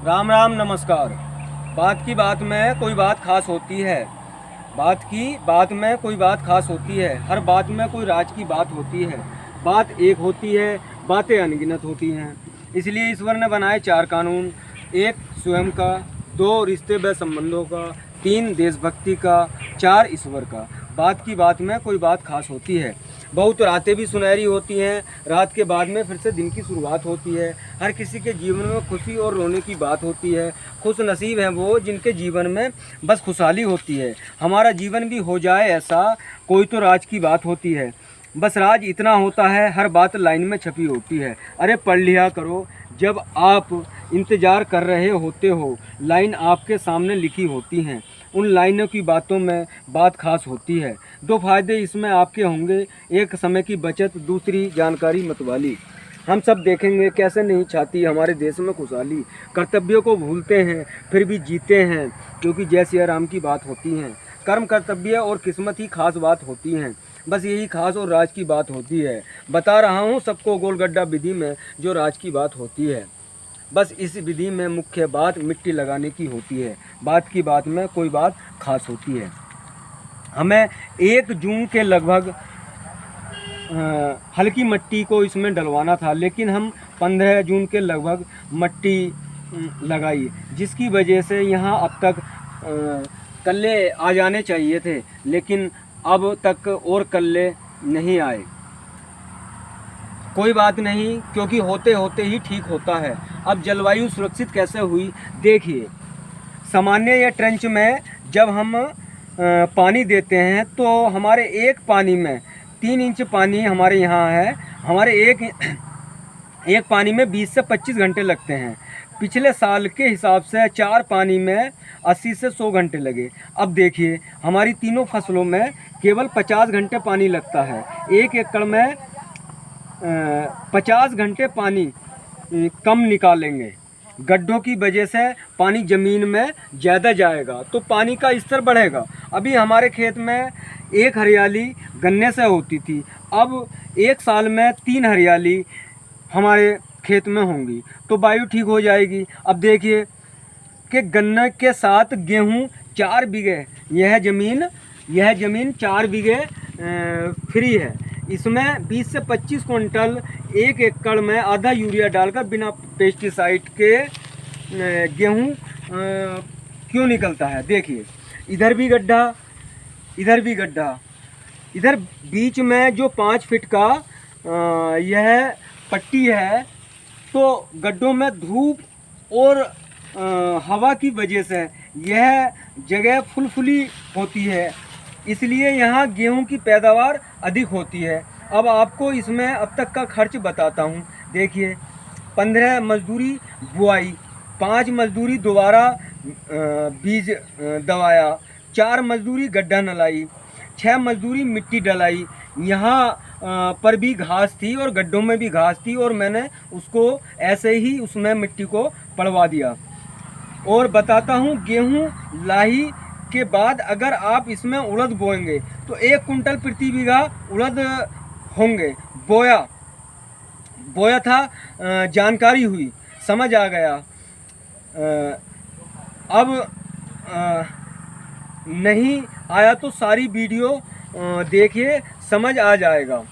राम राम नमस्कार। बात की बात में कोई बात खास होती है। बात की बात में कोई बात खास होती है। हर बात में कोई राज की बात होती है। बात एक होती है, बातें अनगिनत होती हैं। इसलिए ईश्वर ने बनाए चार कानून। एक स्वयं का, दो रिश्ते व संबंधों का, तीन देशभक्ति का, चार ईश्वर का। बात की बात में कोई बात खास होती है। बहुत रातें भी सुनहरी होती हैं। रात के बाद में फिर से दिन की शुरुआत होती है। हर किसी के जीवन में खुशी और रोने की बात होती है। खुश नसीब हैं वो जिनके जीवन में बस खुशहाली होती है। हमारा जीवन भी हो जाए ऐसा, कोई तो राज की बात होती है। बस राज इतना होता है, हर बात लाइन में छपी होती है। अरे पढ़ लिया करो, जब आप इंतज़ार कर रहे होते हो, लाइन आपके सामने लिखी होती हैं। उन लाइनों की बातों में बात खास होती है। दो फायदे इसमें आपके होंगे, एक समय की बचत, दूसरी जानकारी मतवाली। हम सब देखेंगे कैसे नहीं चाहती हमारे देश में खुशहाली। कर्तव्यों को भूलते हैं फिर भी जीते हैं, क्योंकि जय सिया राम की बात होती है। कर्म, कर्तव्य और किस्मत ही खास बात होती हैं। बस यही खास और राज की बात होती है। बता रहा हूँ सबको गोलगड्ढा विधि में जो राज की बात होती है। बस इस विधि में मुख्य बात मिट्टी लगाने की होती है। बात की बात में कोई बात खास होती है। हमें 1 जून के लगभग हल्की मिट्टी को इसमें डलवाना था, लेकिन हम 15 जून के लगभग मिट्टी लगाई, जिसकी वजह से यहाँ अब तक कल्ले आ जाने चाहिए थे, लेकिन अब तक और कल्ले नहीं आए। कोई बात नहीं, क्योंकि होते होते ही ठीक होता है। अब जलवायु सुरक्षित कैसे हुई देखिए। सामान्य या ट्रेंच में जब हम पानी देते हैं तो हमारे एक पानी में 3 इंच पानी हमारे यहाँ है। हमारे एक पानी में 20 से 25 घंटे लगते हैं। पिछले साल के हिसाब से 4 पानी में 80 से 100 घंटे लगे। अब देखिए हमारी तीनों फसलों में केवल 50 घंटे पानी लगता है। 1 एकड़ में 50 घंटे पानी कम निकालेंगे। गड्ढों की वजह से पानी ज़मीन में ज़्यादा जाएगा तो पानी का स्तर बढ़ेगा। अभी हमारे खेत में 1 हरियाली गन्ने से होती थी, अब 1 साल में 3 हरियाली हमारे खेत में होंगी, तो वायु ठीक हो जाएगी। अब देखिए कि गन्ने के साथ गेहूँ 4 बीघे, यह ज़मीन 4 बीघे फ्री है। इसमें 20 से 25 क्विंटल 1 एकड़ में आधा यूरिया डालकर बिना पेस्टिसाइड के गेहूँ क्यों निकलता है। देखिए इधर भी गड्ढा, इधर भी गड्ढा, इधर बीच में जो 5 फीट का यह पट्टी है, तो गड्ढों में धूप और हवा की वजह से यह जगह फुलफुली होती है, इसलिए यहाँ गेहूं की पैदावार अधिक होती है। अब आपको इसमें अब तक का खर्च बताता हूँ। देखिए 15 मजदूरी बुआई, 5 मजदूरी दोबारा बीज दवाया, 4 मजदूरी गड्ढा नलाई, 6 मजदूरी मिट्टी डलाई। यहाँ पर भी घास थी और गड्ढों में भी घास थी और मैंने उसको ऐसे ही उसमें मिट्टी को पड़वा दिया। और बताता हूँ गेहूँ लाही के बाद अगर आप इसमें उड़द बोएंगे तो 1 कुंटल प्रति बीघा उड़द होंगे। बोया था, जानकारी हुई, समझ आ गया। अब नहीं आया तो सारी वीडियो देखिए, समझ आ जाएगा।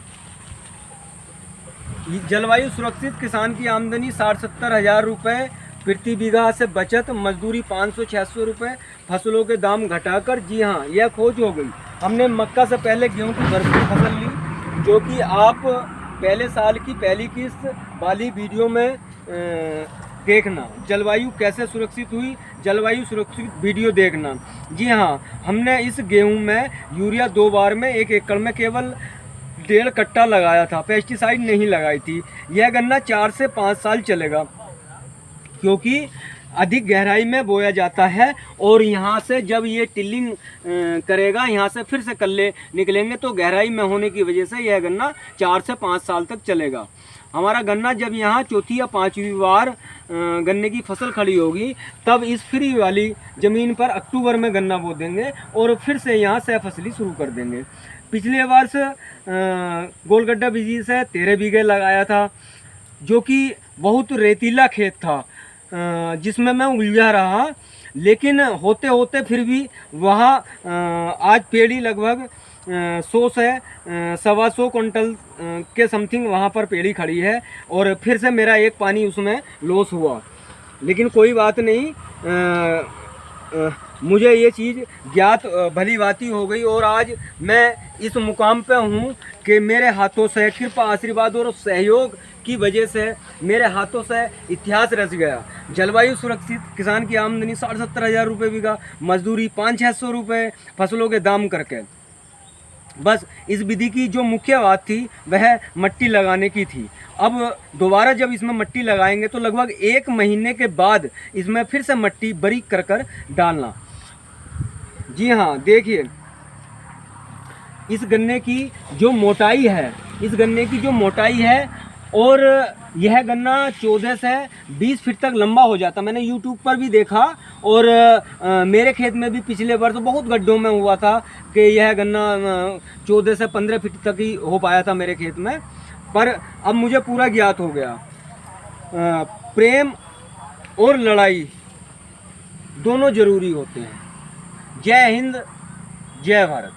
जलवायु सुरक्षित किसान की आमदनी 60-70 हज़ार रुपये प्रति बीघा से बचत, मजदूरी 500-600 रुपये, फसलों के दाम घटाकर। जी हाँ, यह खोज हो गई। हमने मक्का से पहले गेहूं की भरपूर फसल ली, जो कि आप पहले साल की पहली किस्त वाली वीडियो में देखना। जलवायु कैसे सुरक्षित हुई, जलवायु सुरक्षित वीडियो देखना। जी हाँ, हमने इस गेहूं में यूरिया 2 बार में 1 एकड़ में केवल 1.5 कट्टा लगाया था, पेस्टिसाइड नहीं लगाई थी। यह गन्ना 4 से 5 साल चलेगा, क्योंकि अधिक गहराई में बोया जाता है और यहाँ से जब ये टिल्लिंग करेगा, यहाँ से फिर से कल्ले निकलेंगे, तो गहराई में होने की वजह से यह गन्ना 4 से 5 साल तक चलेगा। हमारा गन्ना जब यहाँ चौथी या 5वीं बार गन्ने की फसल खड़ी होगी, तब इस फ्री वाली ज़मीन पर अक्टूबर में गन्ना बो देंगे और फिर से यहाँ सह फसली शुरू कर देंगे। पिछले वर्ष गोलगड्ढा विधि से 13 बीघे लगाया था, जो कि बहुत रेतीला खेत था। जिसमें मैं उलझा रहा, लेकिन होते होते फिर भी वहाँ आज पेड़ी लगभग 100 से 125 क्विंटल के समथिंग वहाँ पर पेड़ी खड़ी है, और फिर से मेरा एक पानी उसमें लॉस हुआ। लेकिन कोई बात नहीं, मुझे ये चीज़ ज्ञात भली भांति हो गई, और आज मैं इस मुकाम पे हूँ कि मेरे हाथों से कृपा आशीर्वाद और सहयोग की वजह से मेरे हाथों से इतिहास रच गया। जलवायु सुरक्षित किसान की आमदनी 60-70 हज़ार रुपये बीघा, मजदूरी 500-600 रुपये फसलों के दाम करके। बस इस विधि की जो मुख्य बात थी वह मट्टी लगाने की थी। अब दोबारा जब इसमें मट्टी लगाएंगे तो लगभग 1 महीने के बाद इसमें फिर से मट्टी बारीक कर डालना। जी हाँ, देखिए इस गन्ने की जो मोटाई है, इस गन्ने की जो मोटाई है, और यह गन्ना 14 से 20 फीट तक लंबा हो जाता। मैंने YouTube पर भी देखा, और मेरे खेत में भी पिछले वर्ष बहुत गड्ढों में हुआ था कि यह गन्ना 14 से 15 फीट तक ही हो पाया था मेरे खेत में। पर अब मुझे पूरा ज्ञात हो गया, प्रेम और लड़ाई दोनों जरूरी होते हैं। जय हिंद, जय भारत।